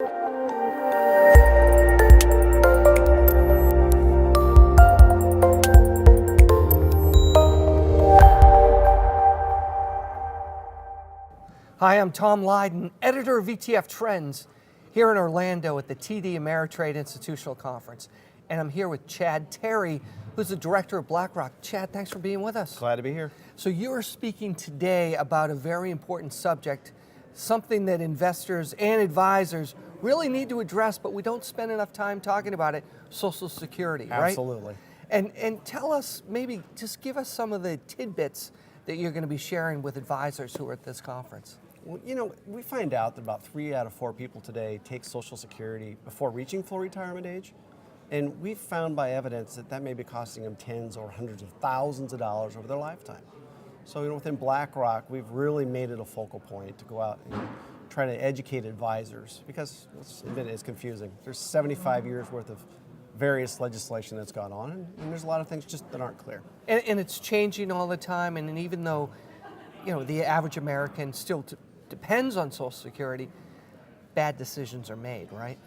Hi, I'm Tom Lydon, editor of ETF Trends, here in Orlando at the TD Ameritrade Institutional Conference. And I'm here with Chad Terry, who's the director of BlackRock. Chad, thanks for being with us. Glad to be here. So you're speaking today about a very important subject, something that investors and advisors really need to address, but we don't spend enough time talking about it, Social Security, right? Absolutely. And tell us, maybe just give us some of the tidbits that you're going to be sharing with advisors who are at this conference. Well, you know, we find out that about 3 out of 4 people today take Social Security before reaching full retirement age. And we've found by evidence that that may be costing them tens or hundreds of thousands of dollars over their lifetime. So, you know, within BlackRock, we've really made it a focal point to go out and try to educate advisors, because let's admit it's confusing. There's 75 years worth of various legislation that's gone on, and there's a lot of things just that aren't clear. And it's changing all the time, and even though, you know, the average American still depends on Social Security, bad decisions are made, right?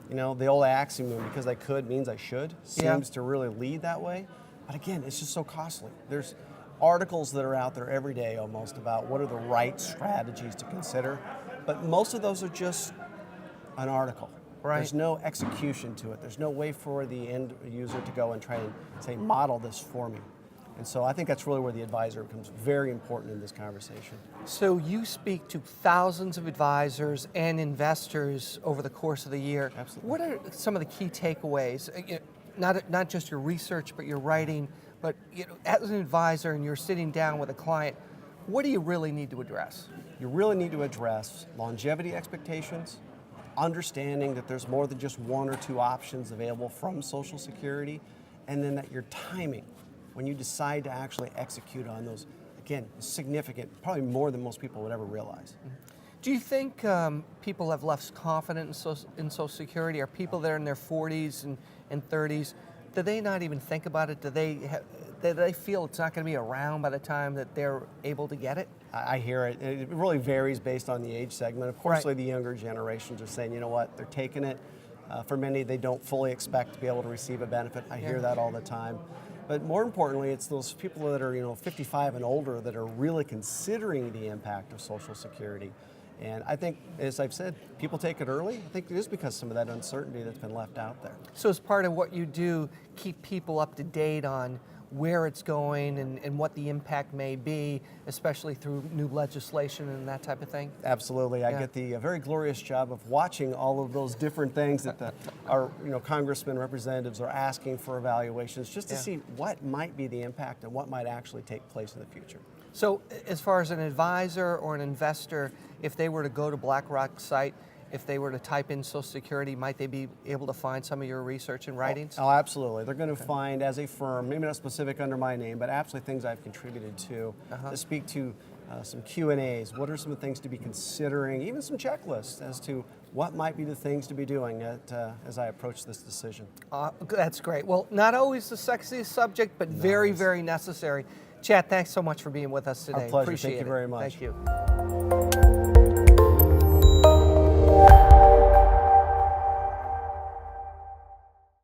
You know, the old axiom, because I could means I should, seems to really lead that way. But again, it's just so costly. There's articles that are out there every day almost about what are the right strategies to consider, but most of those are just an article. Right. There's no execution to it. There's no way for the end user to go and try and say, model this for me. And so I think that's really where the advisor becomes very important in this conversation. So you speak to thousands of advisors and investors over the course of the year. Absolutely. What are some of the key takeaways? Not just your research, but your writing, but as an advisor and you're sitting down with a client, what do you really need to address? You really need to address longevity expectations, understanding that there's more than just 1 or 2 options available from Social Security, and then that your timing, when you decide to actually execute on those, again, is significant, probably more than most people would ever realize. Do you think people have less confidence in Social Security? Are people that are in their 40s and 30s, do they not even think about it? Do they feel it's not going to be around by the time that they're able to get it? I hear it. It really varies based on the age segment. Of course, Right. the younger generations are saying, you know what, they're taking it. For many, they don't fully expect to be able to receive a benefit. I hear that all the time. But more importantly, it's those people that are 55 and older that are really considering the impact of Social Security. And I think, as I've said, people take it early. I think it is because some of that uncertainty that's been left out there. So as part of what you do, keep people up to date on where it's going and what the impact may be, especially through new legislation and that type of thing? Absolutely. I get the very glorious job of watching all of those different things that our congressmen, representatives are asking for evaluations, just to see what might be the impact and what might actually take place in the future. So as far as an advisor or an investor, if they were to go to BlackRock's site, if they were to type in Social Security, might they be able to find some of your research and writings? Oh, absolutely. They're going to find, as a firm, maybe not specific under my name, but absolutely things I've contributed to speak to some Q&As. What are some of the things to be considering, even some checklists as to what might be the things to be doing as I approach this decision. That's great. Well, not always the sexiest subject, but very, very necessary. Chad, thanks so much for being with us today. Our pleasure. Appreciate Thank you very much. Thank you.